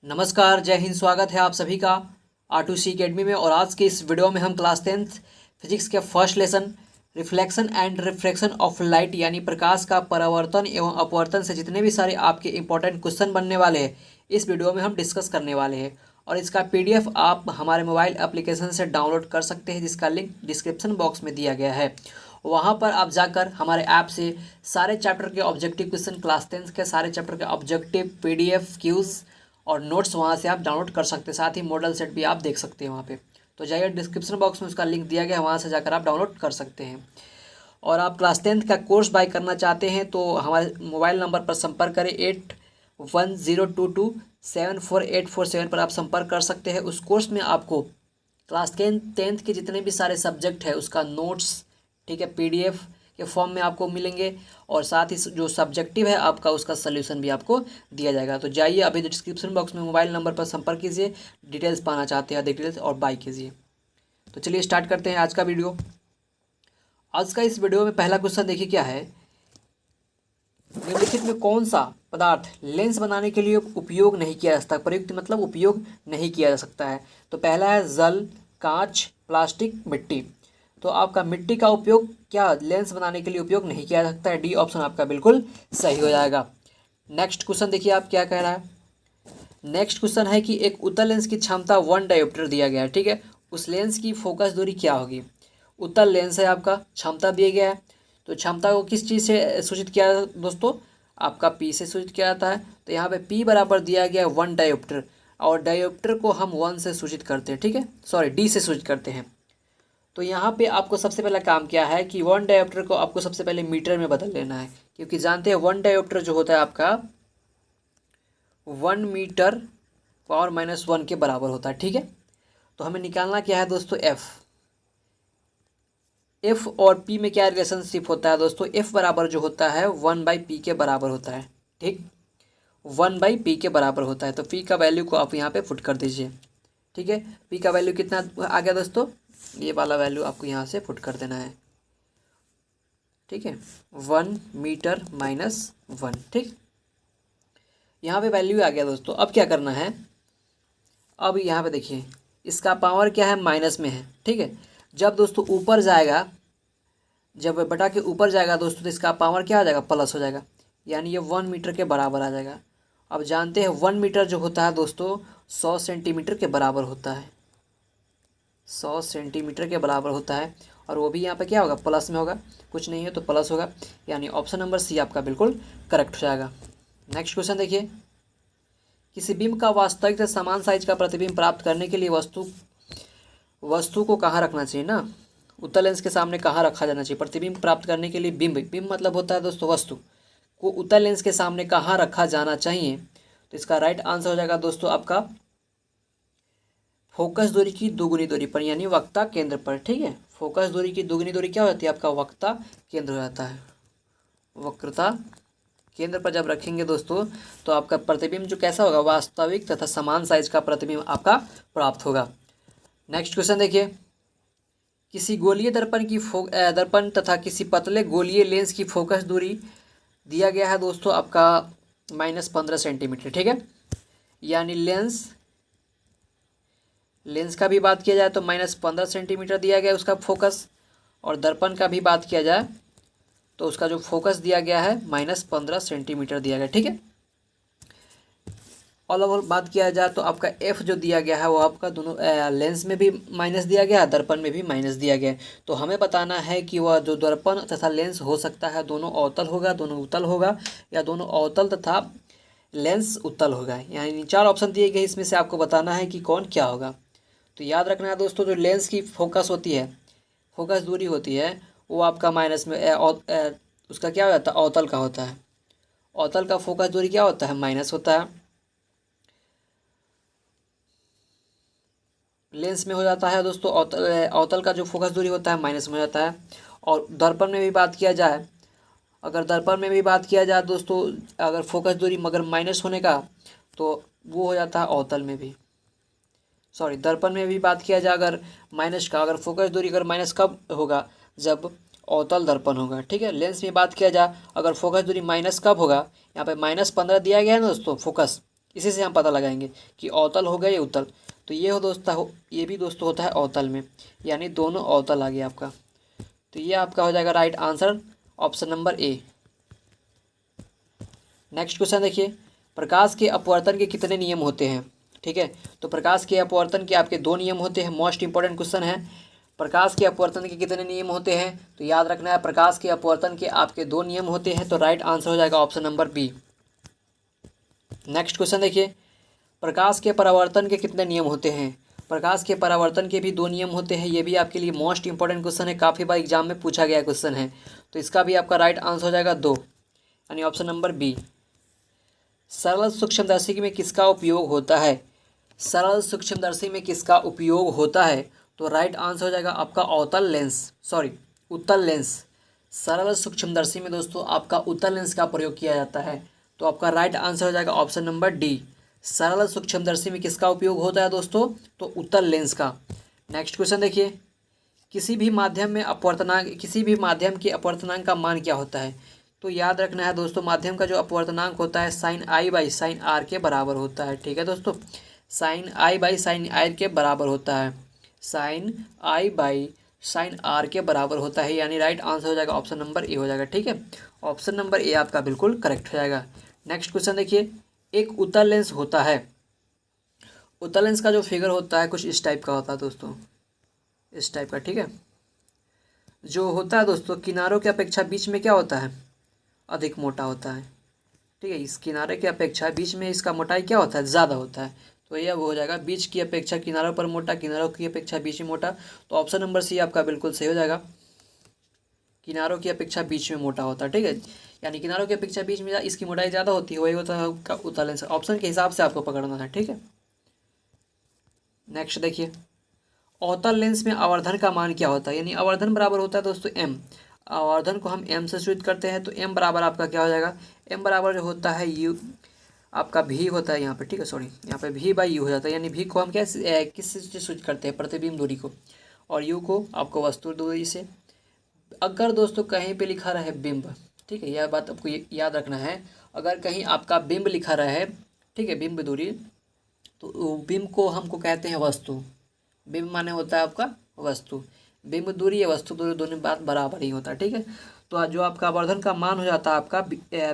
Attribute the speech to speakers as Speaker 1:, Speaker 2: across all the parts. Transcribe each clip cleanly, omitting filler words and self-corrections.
Speaker 1: नमस्कार, जय हिंद। स्वागत है आप सभी का R2C अकेडमी में। और आज के इस वीडियो में हम क्लास 10th फिजिक्स के first lesson reflection and refraction of light यानी प्रकाश का परावर्तन एवं अपवर्तन से जितने भी सारे आपके इंपॉर्टेंट क्वेश्चन बनने वाले हैं इस वीडियो में हम डिस्कस करने वाले हैं। और इसका PDF आप हमारे मोबाइल एप्लीकेशन से डाउनलोड कर सकते हैं, जिसका लिंक डिस्क्रिप्शन बॉक्स में दिया गया है। वहाँ पर आप जाकर हमारे ऐप से सारे चैप्टर के ऑब्जेक्टिव क्वेश्चन, क्लास 10th के सारे चैप्टर के ऑब्जेक्टिव PDF क्यूज़ और नोट्स वहाँ से आप डाउनलोड कर सकते हैं। साथ ही मॉडल सेट भी आप देख सकते हैं वहाँ पे। तो जाइए, डिस्क्रिप्शन बॉक्स में उसका लिंक दिया गया है, वहाँ से जाकर आप डाउनलोड कर सकते हैं। और आप क्लास 10th का कोर्स बाय करना चाहते हैं तो हमारे मोबाइल नंबर पर संपर्क करें। 8102274847 पर आप संपर्क कर सकते हैं। उस कोर्स में आपको क्लास 10th के जितने भी सारे सब्जेक्ट है उसका नोट्स, ठीक है, PDF के फॉर्म में आपको मिलेंगे। और साथ ही जो सब्जेक्टिव है आपका उसका सल्यूशन भी आपको दिया जाएगा। तो जाइए, अभी डिस्क्रिप्शन बॉक्स में मोबाइल नंबर पर संपर्क कीजिए, डिटेल्स पाना चाहते हैं डिटेल्स और बाय कीजिए। तो चलिए स्टार्ट करते हैं आज का वीडियो। आज का इस वीडियो में पहला क्वेश्चन देखिए क्या है। निम्नलिखित में कौन सा पदार्थ लेंस बनाने के लिए उपयोग नहीं किया जा सकता? प्रयुक्त मतलब उपयोग नहीं किया जा सकता है। तो पहला है जल, कांच, प्लास्टिक, मिट्टी। तो आपका मिट्टी का उपयोग क्या लेंस बनाने के लिए उपयोग नहीं किया जा सकता है। डी ऑप्शन आपका बिल्कुल सही हो जाएगा। नेक्स्ट क्वेश्चन देखिए आप क्या कह रहा है। नेक्स्ट क्वेश्चन है कि एक उत्तल लेंस की क्षमता 1 डायोप्टर दिया गया है, ठीक है। उस लेंस की फोकस दूरी क्या होगी? उत्तल लेंस है आपका, क्षमता दिया गया है। तो क्षमता को किस चीज़ से सूचित किया दोस्तों? आपका P से सूचित किया जाता है। तो यहाँ पे P बराबर दिया गया है 1 डायोप्टर, और डायोप्टर को हम 1 से सूचित करते हैं, ठीक है, सॉरी D से सूचित करते हैं। तो यहाँ पे आपको सबसे पहला काम क्या है कि 1 डायोप्टर को आपको सबसे पहले मीटर में बदल लेना है, क्योंकि जानते हैं 1 डायोप्टर जो होता है आपका 1 मीटर पावर -1 के बराबर होता है, ठीक है। तो हमें निकालना क्या है दोस्तों? F और P में क्या रिलेशनशिप होता है दोस्तों? F बराबर जो होता है 1/P के बराबर होता है, ठीक, 1/P के बराबर होता है। तो P का वैल्यू को आप यहाँ पे पुट कर दीजिए, ठीक है। P का वैल्यू कितना आ गया दोस्तों? ये वाला वैल्यू आपको यहाँ से पुट कर देना है, ठीक है, 1 मीटर -1, ठीक। यहाँ पे वैल्यू आ गया दोस्तों। अब क्या करना है? अब यहाँ पे देखिए इसका पावर क्या है? माइनस में है, ठीक है। जब दोस्तों ऊपर जाएगा, जब बटा के ऊपर जाएगा दोस्तों, तो इसका पावर क्या आ जाएगा? प्लस हो जाएगा, यानी ये 1 मीटर के बराबर आ जाएगा। अब जानते हैं 1 मीटर जो होता है दोस्तों 100 सेंटीमीटर के बराबर होता है, 100 सेंटीमीटर के बराबर होता है। और वो भी यहाँ पे क्या होगा? प्लस में होगा, कुछ नहीं है तो प्लस होगा, यानी ऑप्शन नंबर C आपका बिल्कुल करेक्ट हो जाएगा। नेक्स्ट क्वेश्चन देखिए। किसी बिंब का वास्तविक से समान साइज का प्रतिबिंब प्राप्त करने के लिए वस्तु को कहाँ रखना चाहिए ना? उत्तल लेंस के सामने कहाँ रखा जाना चाहिए? प्रतिबिंब प्राप्त करने के लिए बिंब मतलब होता है दोस्तों वस्तु को उत्तल लेंस के सामने कहाँ रखा जाना चाहिए? तो इसका राइट आंसर हो जाएगा दोस्तों आपका फोकस दूरी की दोगुनी दूरी पर, यानी वक्ता केंद्र पर, ठीक है। फोकस दूरी की दोगुनी दूरी क्या होती है? आपका वक्ता केंद्र हो जाता है। वक्रता केंद्र पर जब रखेंगे दोस्तों तो आपका प्रतिबिंब जो कैसा होगा? वास्तविक तथा समान साइज का प्रतिबिंब आपका प्राप्त होगा। नेक्स्ट क्वेश्चन देखिए। किसी गोलीय दर्पण तथा किसी पतले गोलीय लेंस की फोकस दूरी दिया गया है दोस्तों आपका -15 सेंटीमीटर, ठीक है। यानी लेंस का भी बात किया जाए तो -15 सेंटीमीटर दिया गया है उसका फोकस, और दर्पण का भी बात किया जाए तो उसका जो फोकस दिया गया है -15 सेंटीमीटर दिया गया, ठीक है। ऑल ओवर बात किया जाए तो आपका F जो दिया गया है वो आपका दोनों लेंस में भी माइनस दिया गया है, दर्पण में भी माइनस दिया गया है। तो हमें बताना है कि वह जो दर्पण तथा लेंस हो सकता है दोनों अवतल होगा, दोनों उत्तल होगा, या दोनों अवतल तथा लेंस उत्तल होगा। यानी 4 ऑप्शन दिए गए, इसमें से आपको बताना है कि कौन क्या होगा। तो याद रखना है दोस्तों, जो लेंस की फोकस होती है, फोकस दूरी होती है, वो आपका माइनस में उसका क्या हो जाता है? अवतल का होता है। अवतल का फोकस दूरी क्या होता है? माइनस होता है। लेंस में हो जाता है दोस्तों अवतल का जो फोकस दूरी होता है माइनस में हो जाता है। और दर्पण में भी बात किया जाए, अगर दर्पण में भी बात किया जाए दोस्तों, अगर फोकस दूरी मगर माइनस होने का तो वो हो जाता है अवतल में भी, सॉरी दर्पण में भी बात किया जाए अगर माइनस का, अगर फोकस दूरी अगर माइनस कब होगा? जब अवतल दर्पण होगा, ठीक है। लेंस में बात किया जाए अगर फोकस दूरी माइनस कब होगा? यहाँ पे -15 दिया गया है ना दोस्तों फोकस, इसी से हम पता लगाएंगे कि अवतल हो गया या उत्तल। तो ये भी दोस्तों होता है अवतल में, यानी दोनों अवतल आ गया आपका। तो ये आपका हो जाएगा right answer, option number A. Next question देखिए, प्रकाश के अपवर्तन के कितने नियम होते हैं? ठीक है, तो प्रकाश के अपवर्तन के आपके 2 नियम होते हैं। मोस्ट इंपॉर्टेंट क्वेश्चन है, प्रकाश के अपवर्तन के कितने नियम होते हैं? तो याद रखना है, प्रकाश के अपवर्तन के आपके 2 नियम होते हैं। तो राइट आंसर हो जाएगा option number B. Next question देखिए, प्रकाश के परावर्तन के कितने नियम होते हैं? प्रकाश के परावर्तन के भी 2 नियम होते हैं। ये भी आपके लिए मोस्ट इंपॉर्टेंट क्वेश्चन है, काफ़ी बार एग्जाम में पूछा गया क्वेश्चन है। तो इसका भी आपका राइट आंसर हो जाएगा 2, यानी ऑप्शन नंबर बी। सरल सूक्ष्मदर्शी में किसका उपयोग होता है? सरल सूक्ष्मदर्शी में किसका उपयोग होता है? तो राइट आंसर हो जाएगा आपका उत्तल लेंस। सरल सूक्ष्मदर्शी में दोस्तों आपका उत्तल लेंस का प्रयोग किया जाता है। तो आपका राइट आंसर हो जाएगा ऑप्शन नंबर डी। सरल सूक्ष्मदर्शी में किसका उपयोग होता है दोस्तों? तो उत्तल लेंस का। नेक्स्ट क्वेश्चन देखिए, किसी भी माध्यम के अपवर्तनांक का मान क्या होता है? तो याद रखना है दोस्तों, माध्यम का जो अपवर्तनांक होता है sine i by sine r के बराबर होता है। ठीक है दोस्तों, sine i by sine r के बराबर होता है, sine i by sine r के बराबर होता है, यानी राइट आंसर हो जाएगा ऑप्शन नंबर ए हो जाएगा। ठीक है, ऑप्शन नंबर ए आपका बिल्कुल करेक्ट हो जाएगा। नेक्स्ट क्वेश्चन देखिए, एक उत्तल लेंस होता है, उत्तल लेंस का जो फिगर होता है कुछ इस टाइप का होता है दोस्तों, इस टाइप का। ठीक है, जो होता है दोस्तों किनारों की अपेक्षा बीच में क्या होता है? अधिक मोटा होता है। ठीक है, इस किनारे की अपेक्षा बीच में इसका मोटाई क्या होता है? ज़्यादा होता है। तो यह वो हो जाएगा, बीच की अपेक्षा किनारों पर मोटा, किनारों की अपेक्षा बीच में मोटा। तो ऑप्शन नंबर सी आपका बिल्कुल सही हो जाएगा, किनारों की अपेक्षा बीच में मोटा होता है। ठीक है, यानी किनारों की अपेक्षा बीच में इसकी मोटाई ज़्यादा होती है, वही होता है आपका उत्तल लेंस। ऑप्शन के हिसाब से आपको पकड़ना है। ठीक है, नेक्स्ट देखिए, अवतल लेंस में आवर्धन का मान क्या होता है? यानी आवर्धन बराबर होता है दोस्तों एम। आवर्धन को हम एम से सूचित करते हैं। तो एम बराबर आपका क्या हो जाएगा? एम बराबर जो होता है यू, आपका भी होता है यहाँ पे। ठीक है, सॉरी, यहाँ पे भी बाई यू हो जाता है। यानी भी को हम किस से सूचित करते हैं? प्रतिबिंब दूरी को, और यू को आपको वस्तु दूरी से। अगर दोस्तों कहीं पे लिखा रहे बिंब, ठीक है, यह बात आपको याद रखना है, अगर कहीं आपका बिंब लिखा रहे, ठीक है, बिंब दूरी, तो बिंब को हमको कहते हैं वस्तु। बिंब माने होता है आपका वस्तु, बिंब दूरी या वस्तु दूरी दोनों बात बराबर ही होता है। ठीक है, तो जो आपका आवर्धन का मान हो जाता है आपका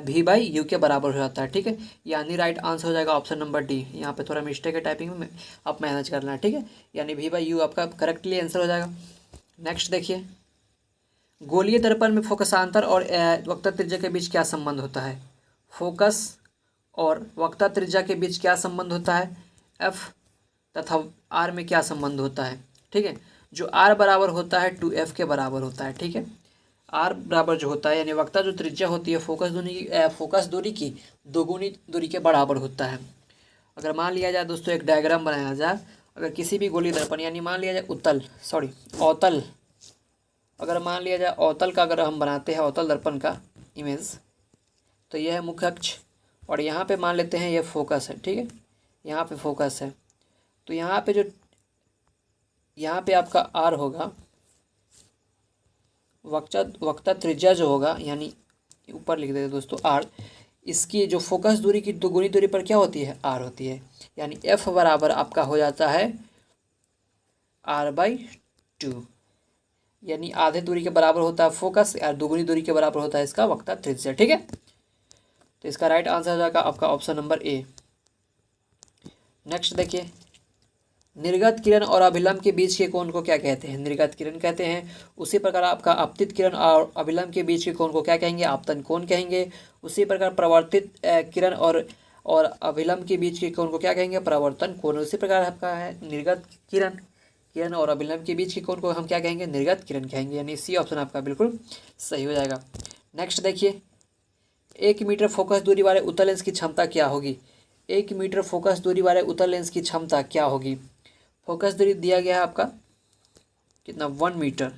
Speaker 1: भी बाई यू के बराबर हो जाता है। ठीक है, यानी राइट आंसर हो जाएगा ऑप्शन नंबर डी। यहाँ पे थोड़ा मिस्टेक है टाइपिंग में, आप मैनेज करना है। ठीक है, यानी भी बाई यू आपका करेक्टली आंसर हो जाएगा। नेक्स्ट देखिए, गोलीय दर्पण में फोकसांतर और वक्ता त्रिज्या के बीच क्या संबंध होता है? फोकस और वक्ता त्रिज्या के बीच क्या संबंध होता है? एफ तथा आर में क्या संबंध होता है? ठीक है, जो आर बराबर होता है 2f के बराबर होता है। ठीक है, आर बराबर जो होता है, यानी वक्ता जो त्रिज्या होती है फोकस दूरी की दोगुनी दूरी के बराबर होता है। अगर मान लिया जाए दोस्तों, एक डायग्राम बनाया जाए, अगर किसी भी गोलीय दर्पण, यानी मान लिया जाए अवतल, अगर मान लिया जाए अवतल का अगर हम बनाते हैं अवतल दर्पण का इमेज, तो यह है मुख्य अक्ष, और यहाँ पे मान लेते हैं यह फोकस है। ठीक है, यहाँ पे फोकस है, तो यहाँ पे आपका आर होगा, वक्ता त्रिज्या जो होगा, यानी ऊपर लिख देते दोस्तों आर, इसकी जो फोकस दूरी की दोगुनी दूरी पर क्या होती है? आर होती है। यानी एफ बराबर आपका हो जाता है r/2, यानी आधे दूरी के बराबर होता है फोकस, और दोगुनी दूरी के बराबर होता है इसका वक्ता त्रिज्या। ठीक है, तो इसका राइट आंसर हो जाएगा आपका ऑप्शन नंबर ए। नेक्स्ट देखिए, निर्गत किरण और अभिलंब के बीच के कोण को क्या कहते हैं? निर्गत किरण कहते हैं। उसी प्रकार आपका आपतित किरण और अभिलंब के बीच के कोण को क्या कहेंगे? आपतन कोण कहेंगे। उसी प्रकार प्रवर्तित किरण और अभिलंब के बीच के कोण को क्या कहेंगे? परावर्तन कोण। उसी प्रकार आपका है निर्गत किरण और अभिलंब के बीच के कोण को हम क्या कहेंगे? निर्गत किरण कहेंगे। यानी सी ऑप्शन आपका बिल्कुल सही हो जाएगा। नेक्स्ट देखिए, 1 मीटर फोकस दूरी वाले उत्तल लेंस की क्षमता क्या होगी? 1 मीटर फोकस दूरी वाले उत्तल लेंस की क्षमता क्या होगी? फोकस दूरी दिया गया है आपका कितना? 1 मीटर।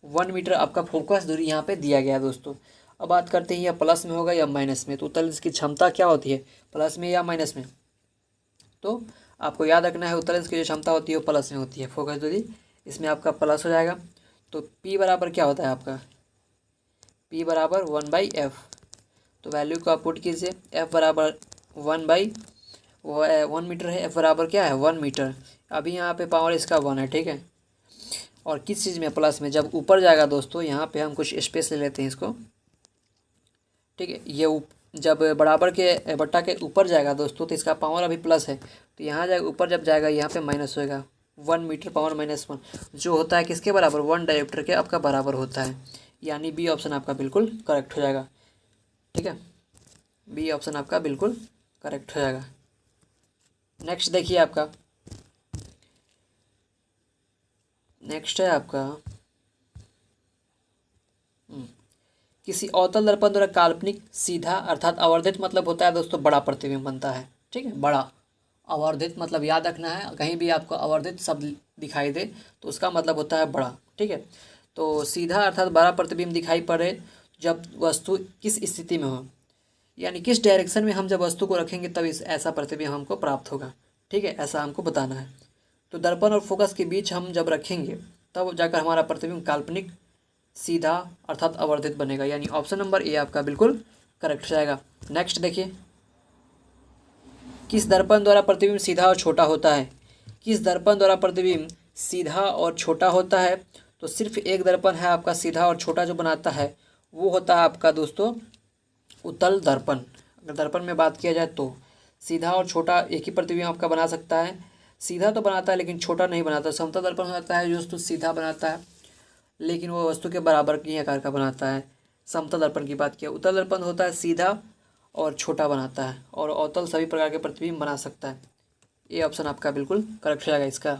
Speaker 1: 1 मीटर आपका फोकस दूरी यहाँ पे दिया गया है दोस्तों। अब बात करते हैं यह प्लस में होगा या माइनस में। तो उत्तल लेंस की क्षमता क्या होती है, प्लस में या माइनस में? तो आपको याद रखना है उत्तल लेंस की जो क्षमता होती है वो प्लस में होती है। फोकस दूरी इसमें आपका प्लस हो जाएगा। तो P बराबर क्या होता है आपका? P बराबर 1/f। तो वैल्यू को आप पुट कीजिए, F बराबर वो 1 मीटर है, F बराबर क्या है 1 मीटर। अभी यहाँ पे पावर इसका 1 है, ठीक है। और किस चीज़ में, प्लस में। जब ऊपर जाएगा दोस्तों, यहाँ पे हम कुछ स्पेस ले लेते हैं इसको, ठीक है। जब बराबर के बट्टा के ऊपर जाएगा दोस्तों, तो इसका पावर अभी प्लस है, तो यहाँ जाएगा ऊपर, जब जाएगा यहाँ पे माइनस होएगा। 1 मीटर पावर -1 जो होता है किसके बराबर, 1 डायोप्टर के आपका बराबर होता है। यानी बी ऑप्शन आपका बिल्कुल करेक्ट हो जाएगा, ठीक है। बी ऑप्शन आपका बिल्कुल करेक्ट हो जाएगा। नेक्स्ट देखिए आपका, नेक्स्ट है आपका किसी अवतल दर्पण द्वारा काल्पनिक सीधा अर्थात आवर्धित मतलब होता है दोस्तों बड़ा प्रतिबिंब बनता है, ठीक है। बड़ा आवर्धित मतलब याद रखना है, कहीं भी आपको आवर्धित शब्द दिखाई दे तो उसका मतलब होता है बड़ा, ठीक है। तो सीधा अर्थात बड़ा प्रतिबिंब दिखाई पड़े जब वस्तु किस स्थिति में हो, यानी किस डायरेक्शन में हम जब वस्तु को रखेंगे तब इस ऐसा प्रतिबिंब हमको प्राप्त होगा, ठीक है। ऐसा हमको बताना है। तो दर्पण और फोकस के बीच हम जब रखेंगे तब जाकर हमारा प्रतिबिंब काल्पनिक सीधा अर्थात आवर्धित बनेगा। यानी ऑप्शन नंबर ए आपका बिल्कुल करेक्ट हो जाएगा। नेक्स्ट देखिए, किस दर्पण द्वारा प्रतिबिंब सीधा और छोटा होता है। किस दर्पण द्वारा प्रतिबिंब सीधा और छोटा होता है, तो सिर्फ एक दर्पण है आपका सीधा और छोटा जो बनाता है, वो होता है आपका दोस्तों उत्तल दर्पण। अगर दर्पण में बात किया जाए तो सीधा और छोटा एक ही प्रतिबिंब आपका बना सकता है। सीधा तो बनाता है लेकिन छोटा नहीं बनाता। समतल दर्पण हो जाता है जो दोस्तों सीधा बनाता है लेकिन वो वस्तु के बराबर की आकार का बनाता है। समतल दर्पण की बात किया। उत्तल दर्पण होता है सीधा और छोटा बनाता है और अवतल सभी प्रकार के प्रतिबिंब बना सकता है। ये ऑप्शन आपका बिल्कुल करेक्ट हो जाएगा इसका।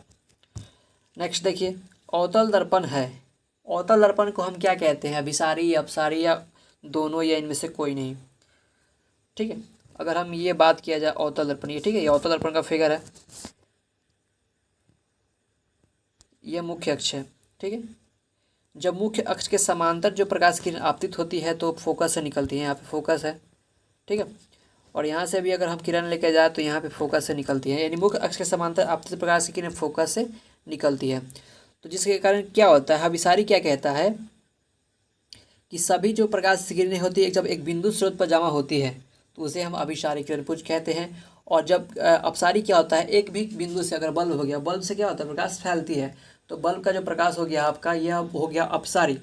Speaker 1: नेक्स्ट देखिए, अवतल दर्पण है। अवतल दर्पण को हम क्या कहते हैं, अभिसारी या अपसारी या दोनों या इनमें से कोई नहीं, ठीक है। अगर हम ये बात किया जाए अवतल दर्पण, ये ठीक है, ये अवतल दर्पण का फिगर है, ये मुख्य अक्ष है, ठीक है। जब मुख्य अक्ष के समांतर जो प्रकाश किरण आपतित होती है तो फोकस से निकलती है। यहाँ पे फोकस है, ठीक है। और यहाँ से भी अगर हम किरण लेकर जाए तो यहाँ पे फोकस से निकलती है। यानी मुख्य अक्ष के समांतर आपतित प्रकाश की किरण फोकस से निकलती है। तो जिसके कारण क्या होता है, अभिसारी क्या कहता है कि सभी जो प्रकाश की किरणें होती है जब एक बिंदु स्रोत पर जमा होती है तो उसे हम अभिसारी किरण पुंज कहते हैं। और जब अपसारी क्या होता है, एक भी बिंदु से अगर बल्ब हो गया, बल्ब से क्या होता है प्रकाश फैलती है, तो बल्ब का जो प्रकाश हो गया आपका यह हो गया अपसारी।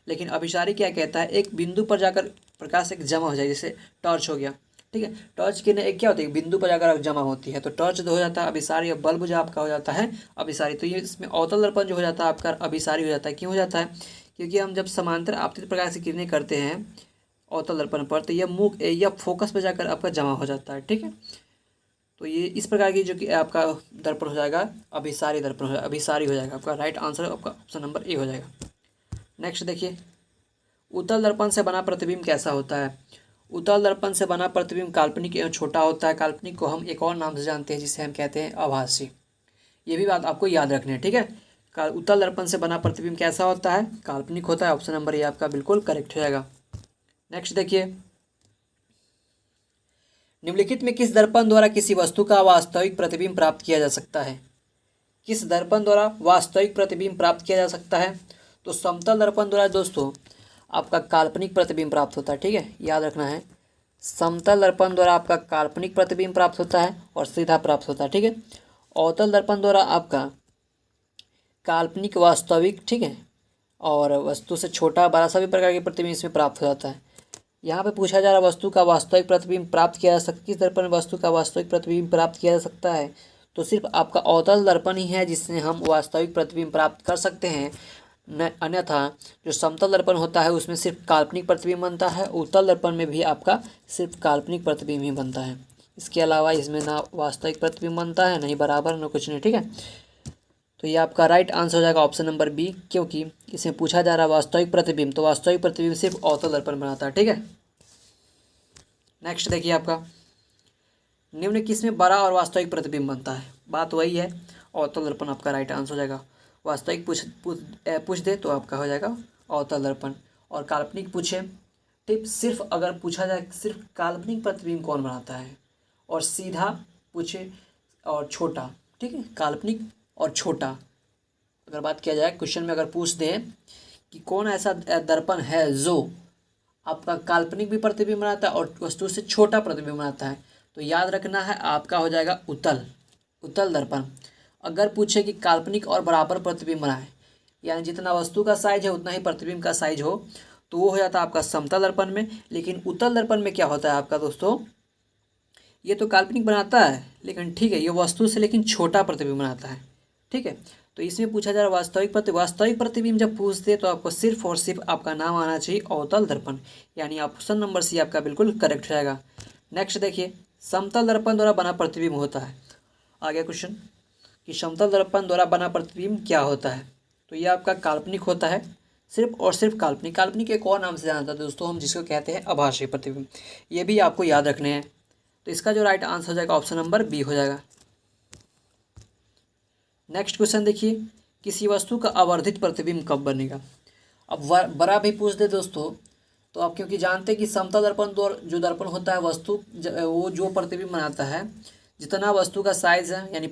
Speaker 1: लेकिन अभिसारी क्या कहता है, एक बिंदु पर जाकर प्रकाश एक जमा हो जाए, जैसे टॉर्च हो गया, ठीक है। टॉर्च की एक क्या होती है, एक बिंदु पर जाकर जमा होती है तो टॉर्च हो जाता है अभिसारी, और बल्ब जो आपका हो जाता है अभिसारी। तो ये इसमें अवतल दर्पण जो हो जाता है आपका अभिसारी हो जाता है। क्यों हो जाता है, क्योंकि हम जब समांतर आपतित प्रकाश की किरणें करते हैं अवतल दर्पण पर तो यह फोकस पर जाकर आपका जमा हो जाता है, ठीक है। तो ये इस प्रकार की जो कि आपका दर्पण हो जाएगा अभिसारी दर्पण हो, अभिसारी हो जाएगा। आपका राइट आंसर आपका ऑप्शन नंबर ए हो जाएगा। नेक्स्ट देखिए, उत्तल दर्पण से बना प्रतिबिंब कैसा होता है। उत्तल दर्पण से बना प्रतिबिंब काल्पनिक एवं छोटा होता है। काल्पनिक को हम एक और नाम से जानते हैं जिसे हम कहते हैं आभासी। ये भी बात आपको याद रखनी है, ठीक है। उत्तल दर्पण से बना प्रतिबिंब कैसा होता है, काल्पनिक होता है। ऑप्शन नंबर ए आपका बिल्कुल करेक्ट हो जाएगा। नेक्स्ट देखिए, निम्नलिखित में किस दर्पण द्वारा किसी वस्तु का वास्तविक प्रतिबिंब प्राप्त किया जा सकता है। किस दर्पण द्वारा वास्तविक प्रतिबिंब प्राप्त किया जा सकता है, तो समतल दर्पण द्वारा दोस्तों आपका काल्पनिक प्रतिबिंब प्राप्त होता है, ठीक है, याद रखना है। समतल दर्पण द्वारा आपका काल्पनिक प्रतिबिंब प्राप्त होता है और सीधा प्राप्त होता है, ठीक है। अवतल दर्पण द्वारा आपका काल्पनिक वास्तविक, ठीक है, और वस्तु से छोटा बड़ा सभी प्रकार के प्रतिबिंब इसमें प्राप्त हो जाता है। यहाँ पे पूछा जा रहा वस्तु का वास्तविक प्रतिबिंब प्राप्त किया जा सकता है, किस दर्पण में वस्तु का वास्तविक प्रतिबिंब प्राप्त किया जा सकता है, तो सिर्फ आपका अवतल दर्पण ही है जिससे हम वास्तविक प्रतिबिंब प्राप्त कर सकते हैं। अन्यथा जो समतल दर्पण होता है उसमें सिर्फ काल्पनिक प्रतिबिंब बनता है। उत्तल दर्पण में भी आपका सिर्फ काल्पनिक प्रतिबिंब ही बनता है। इसके अलावा इसमें ना वास्तविक प्रतिबिंब बनता है, नहीं बराबर, ना कुछ नहीं, ठीक है। तो ये आपका राइट आंसर हो जाएगा ऑप्शन नंबर बी, क्योंकि इसमें पूछा जा रहा है वास्तविक प्रतिबिंब, तो वास्तविक प्रतिबिंब सिर्फ अवतल दर्पण बनाता है, ठीक है। नेक्स्ट देखिए आपका, निम्न किसमें बड़ा और वास्तविक प्रतिबिंब बनता है। बात वही है, अवतल दर्पण आपका राइट आंसर हो जाएगा। वास्तविक पूछ दे तो आपका हो जाएगा अवतल दर्पण, और काल्पनिक पूछे टिप सिर्फ अगर पूछा जाए सिर्फ काल्पनिक प्रतिबिंब कौन बनाता है, और सीधा पूछे और छोटा, ठीक है, काल्पनिक और छोटा अगर बात किया जाए क्वेश्चन में, अगर पूछ दें कि कौन ऐसा दर्पण है जो आपका काल्पनिक भी प्रतिबिंब बनाता है और वस्तु से छोटा प्रतिबिंब बनाता है, तो याद रखना है आपका हो जाएगा उत्तल दर्पण। अगर पूछे कि काल्पनिक और बराबर प्रतिबिंब बनाए, यानी जितना वस्तु का साइज है उतना ही प्रतिबिंब का साइज हो, तो वो हो जाता है आपका समतल दर्पण में। लेकिन उत्तल दर्पण में क्या होता है आपका दोस्तों, ये तो काल्पनिक बनाता है लेकिन ठीक है, ये वस्तु से लेकिन छोटा प्रतिबिंब बनाता है। ठीक है, तो इसमें पूछा जा रहा है वास्तविक प्रतिबिंब जब पूछते तो आपको सिर्फ और सिर्फ आपका नाम आना चाहिए अवतल दर्पण, यानी ऑप्शन नंबर सी आपका बिल्कुल करेक्ट रहेगा। नेक्स्ट देखिए, समतल दर्पण द्वारा बना प्रतिबिंब होता है। आ गया क्वेश्चन कि समतल दर्पण द्वारा बना प्रतिबिंब क्या होता है, तो ये आपका काल्पनिक होता है, सिर्फ और सिर्फ काल्पनिक। काल्पनिक एक और नाम से जाना जाता है दोस्तों हम, जिसको कहते हैं आभासी प्रतिबिंब। ये भी आपको याद रखने हैं। तो इसका जो राइट आंसर हो जाएगा ऑप्शन नंबर बी हो जाएगा। नेक्स्ट क्वेश्चन देखिए, किसी वस्तु का आवर्धित प्रतिबिंब कब बनेगा। अब बड़ा भी पूछ दे दोस्तों, तो आप क्योंकि जानते हैं कि समतल दर्पण जो दर्पण होता है वस्तु वो जो प्रतिबिंब बनाता है, जितना वस्तु का साइज है यानी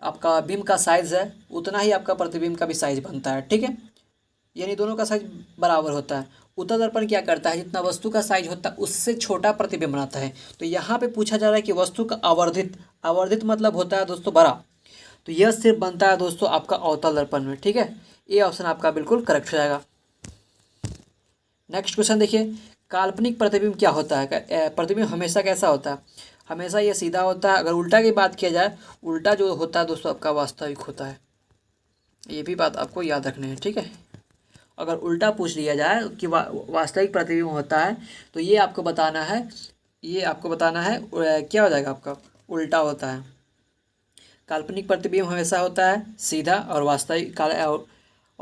Speaker 1: आपका बिंब का साइज है उतना ही आपका प्रतिबिंब का भी साइज बनता है। ठीक है, यानी दोनों का साइज बराबर होता है। उत्तल दर्पण क्या करता है, जितना वस्तु का साइज होता है उससे छोटा प्रतिबिंब बनाता है। तो यहाँ पे पूछा जा रहा है कि वस्तु का आवर्धित मतलब होता है दोस्तों बड़ा, तो यह सिर्फ बनता है दोस्तों आपका अवतल दर्पण में। ठीक है, ये ऑप्शन आपका बिल्कुल करेक्ट हो जाएगा। नेक्स्ट क्वेश्चन देखिए, काल्पनिक प्रतिबिंब क्या होता है। प्रतिबिंब हमेशा कैसा होता है, हमेशा ये सीधा होता है। अगर उल्टा की बात किया जाए, उल्टा जो होता है दोस्तों आपका वास्तविक होता है। ये भी बात आपको याद रखनी है। ठीक है, अगर उल्टा पूछ लिया जाए कि वास्तविक प्रतिबिंब होता है, तो ये आपको बताना है क्या हो जाएगा आपका, उल्टा होता है। काल्पनिक प्रतिबिंब हमेशा होता है सीधा, और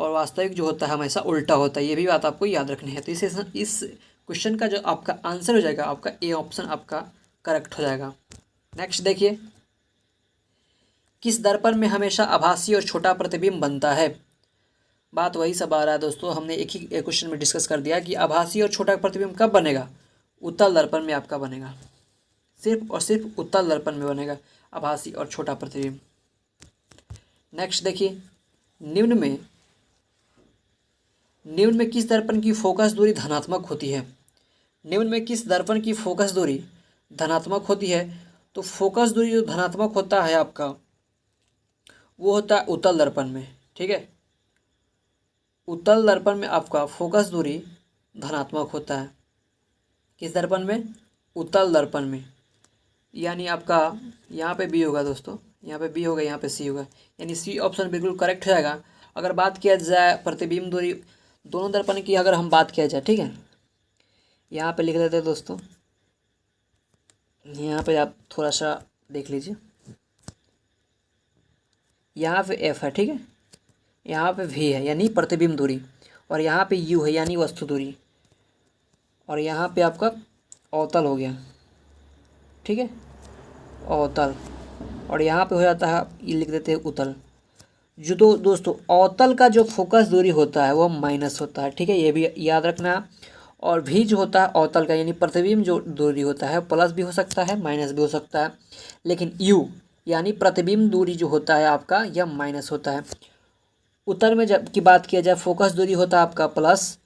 Speaker 1: वास्तविक जो होता है हमेशा उल्टा होता है। ये भी बात आपको याद रखनी है। तो इस क्वेश्चन का जो आपका आंसर हो जाएगा आपका ए ऑप्शन आपका करेक्ट हो जाएगा। नेक्स्ट देखिए, किस दर्पण में हमेशा आभासी और छोटा प्रतिबिंब बनता है। बात वही सब आ रहा है दोस्तों, हमने एक ही क्वेश्चन में डिस्कस कर दिया कि आभासी और छोटा प्रतिबिंब कब बनेगा, उत्तल दर्पण में आपका बनेगा, सिर्फ और सिर्फ उत्तल दर्पण में बनेगा आभासी और छोटा प्रतिबिंब। नेक्स्ट देखिए, निम्न में किस दर्पण की फोकस दूरी धनात्मक होती है। निम्न में किस दर्पण की फोकस दूरी धनात्मक होती है। तो फोकस दूरी जो धनात्मक होता है आपका, वो होता है उत्तल दर्पण में। ठीक है, उत्तल दर्पण में आपका फोकस दूरी धनात्मक होता है। किस दर्पण में, उत्तल दर्पण में। यानी आपका यहाँ पे बी होगा दोस्तों, यहाँ पे बी होगा, यहाँ पे सी होगा, यानी सी ऑप्शन बिल्कुल करेक्ट हो जाएगा। अगर बात किया जाए प्रतिबिंब दूरी दोनों दर्पण की, अगर हम बात किया जाए, ठीक है, यहाँ पे लिख देते हैं दोस्तों, यहाँ पे आप थोड़ा सा देख लीजिए, यहाँ पे एफ है, ठीक है, यहाँ पे वी है यानी प्रतिबिंब दूरी, और यहाँ पे यू है यानी वस्तु दूरी, और यहाँ पे आपका अवतल हो गया। ठीक है, अवतल, और यहाँ पे हो जाता है, ये लिख देते हैं उतल। जो दोस्तों अवतल का जो फोकस दूरी होता है वो माइनस होता है। ठीक है, ये भी याद रखना। और भी जो होता है अवतल का यानी प्रतिबिंब जो दूरी होता है प्लस भी हो सकता है माइनस भी हो सकता है, लेकिन यू यानी प्रतिबिंब दूरी जो होता है आपका यह माइनस होता है। उत्तल में जब की बात किया जाए फोकस दूरी होता है आपका प्लस,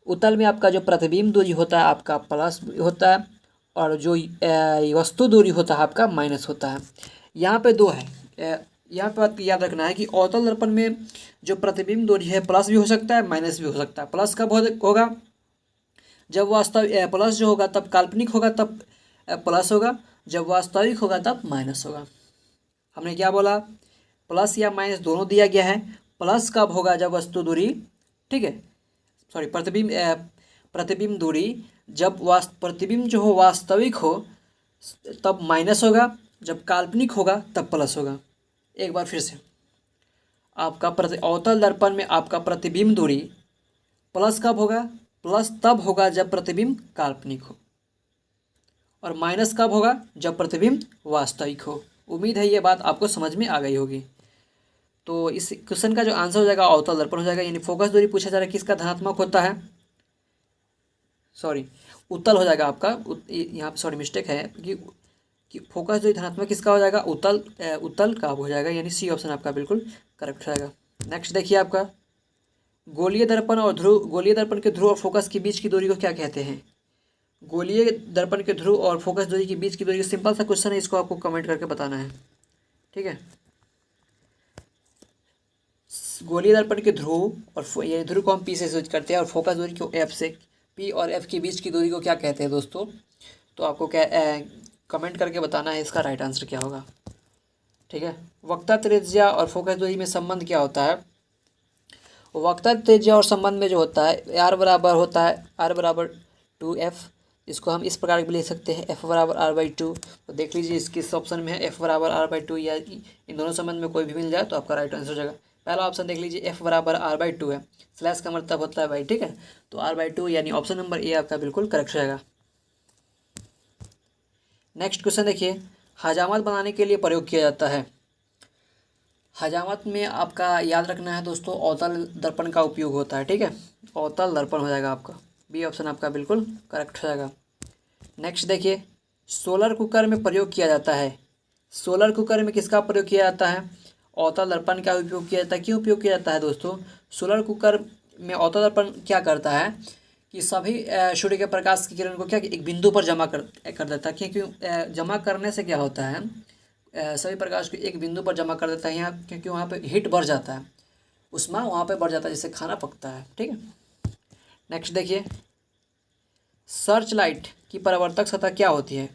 Speaker 1: उत्तल में आपका जो प्रतिबिंब दूरी होता है आपका प्लस होता है, और जो वस्तु दूरी होता है आपका माइनस होता है। यहाँ पे दो है, यहाँ पे बात याद रखना है कि अवतल दर्पण में जो प्रतिबिंब दूरी है प्लस भी हो सकता है माइनस भी हो सकता है। प्लस कब होगा, जब वास्तव प्लस जो होगा तब काल्पनिक होगा, तब प्लस होगा, जब वास्तविक होगा तब माइनस होगा। हमने क्या बोला, प्लस या माइनस दोनों दिया गया है। प्लस कब होगा, जब वस्तु दूरी, ठीक है, सॉरी प्रतिबिंब दूरी जब प्रतिबिंब जो हो वास्तविक हो तब माइनस होगा, जब काल्पनिक होगा तब प्लस होगा। एक बार फिर से, आपका अवतल दर्पण में आपका प्रतिबिंब दूरी प्लस कब होगा, प्लस तब होगा जब प्रतिबिंब काल्पनिक हो, और माइनस कब होगा, जब प्रतिबिंब वास्तविक हो। उम्मीद है ये बात आपको समझ में आ गई होगी। तो इस क्वेश्चन का जो आंसर हो जाएगा अवतल दर्पण हो जाएगा, यानी फोकस दूरी पूछा जा रहा है किसका धनात्मक होता है, सॉरी उत्तल हो जाएगा आपका, यहाँ पे सॉरी मिस्टेक है कि फोकस दूरी धनात्मक किसका हो जाएगा, उत्तल का हो जाएगा, यानी सी ऑप्शन आपका बिल्कुल करेक्ट हो जाएगा। नेक्स्ट देखिए, आपका गोलीय दर्पण के ध्रुव और फोकस के बीच की दूरी को क्या कहते हैं। गोलीय दर्पण के ध्रुव और फोकस दूरी के बीच की दूरी, सिंपल सा क्वेश्चन है, इसको आपको कमेंट करके बताना है। ठीक है, गोलीय दर्पण के ध्रुव और ये ध्रुव को हम पी से सूचित करते हैं और फोकस दूरी को एफ से, पी और एफ के बीच की दूरी को क्या कहते हैं दोस्तों? तो आपको क्या कमेंट करके बताना है इसका राइट आंसर क्या होगा। ठीक है, वक्ता त्रिज्या और फोकस दूरी में संबंध क्या होता है? वक्ता त्रिज्या और संबंध में जो होता है आर बराबर होता है आर बराबर 2f, इसको हम इस प्रकार भी लिख सकते हैं एफ बराबर r/2। तो देख लीजिए किस ऑप्शन में है, एफ बराबर r/2 या इन दोनों संबंध में कोई भी मिल जाए तो आपका राइट आंसर हो जाएगा। पहला ऑप्शन देख लीजिए एफ बराबर r/2 है, स्लैश का मतलब होता है भाई। ठीक है, तो r/2 यानी ऑप्शन नंबर ए आपका बिल्कुल करेक्ट रहेगा। नेक्स्ट क्वेश्चन देखिए, हजामत बनाने के लिए प्रयोग किया जाता है। हजामत में आपका याद रखना है दोस्तों, अवतल दर्पण का उपयोग होता है। ठीक है, अवतल दर्पण हो जाएगा आपका, बी ऑप्शन आपका बिल्कुल करेक्ट हो जाएगा। नेक्स्ट देखिए, सोलर कुकर में प्रयोग किया जाता है। सोलर कुकर में किसका प्रयोग किया जाता है? अवतल दर्पण का उपयोग किया जाता है। क्यों उपयोग किया जाता है दोस्तों? सोलर कुकर में अवतल दर्पण क्या करता है कि सभी सूर्य के प्रकाश की किरण को क्या एक बिंदु पर जमा कर देता है। क्योंकि जमा करने से क्या होता है, सभी प्रकाश को एक बिंदु पर जमा कर देता है यहाँ, क्योंकि वहाँ पे हीट बढ़ जाता है, उष्मा वहाँ पे बढ़ जाता है जिससे खाना पकता है। ठीक है, नेक्स्ट देखिए, सर्च लाइट की परावर्तक सतह क्या होती है?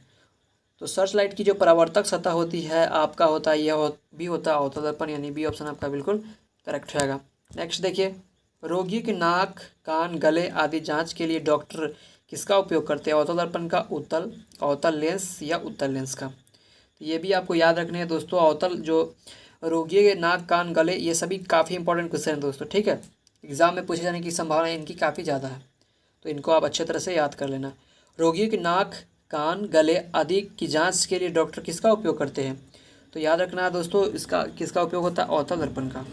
Speaker 1: तो सर्च लाइट की जो परावर्तक सतह होती है आपका होता है यह भी होता है अवतल दर्पण, यानी बी ऑप्शन आपका बिल्कुल करेक्ट रहेगा। नेक्स्ट देखिए, रोगी के नाक, कान, गले आदि जांच के लिए डॉक्टर किसका उपयोग करते हैं? अवतल दर्पण का, अवतल लेंस या उत्तल लेंस का? तो ये भी आपको याद रखने हैं दोस्तों। अवतल जो रोगी के नाक, कान, गले, ये सभी काफ़ी इंपॉर्टेंट क्वेश्चन हैं दोस्तों। ठीक है, एग्जाम में पूछे जाने की संभावना इनकी काफ़ी ज़्यादा है, तो इनको आप अच्छे तरह से याद कर लेना। रोगियों के नाक, कान, गले आदि की जांच के लिए डॉक्टर किसका उपयोग करते हैं? तो याद रखना है दोस्तों, इसका किसका उपयोग होता है? अवतल दर्पण का।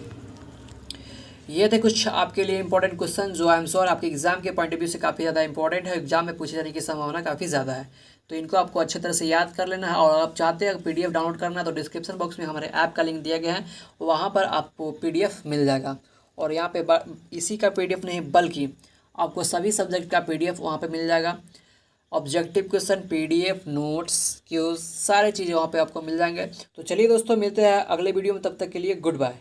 Speaker 1: ये थे कुछ आपके लिए इंपॉर्टेंट क्वेश्चन जो आई एम श्योर आपके एग्जाम के पॉइंट ऑफ व्यू से काफ़ी ज़्यादा इंपॉर्टेंट है, एग्जाम में पूछे जाने की संभावना काफ़ी ज़्यादा है, तो इनको आपको अच्छे तरह से याद कर लेना है। और आप चाहते हैं PDF डाउनलोड करना है तो डिस्क्रिप्शन बॉक्स में हमारे ऐप का लिंक दिया गया है, वहाँ पर आपको PDF मिल जाएगा। और यहाँ पे इसी का PDF नहीं बल्कि आपको सभी सब्जेक्ट का PDF वहाँ पे मिल जाएगा। ऑब्जेक्टिव क्वेश्चन, PDF, नोट्स, क्यूज, सारे चीज़ें वहाँ पे आपको मिल जाएंगे। तो चलिए दोस्तों, मिलते हैं अगले वीडियो में, तब तक के लिए गुड बाय।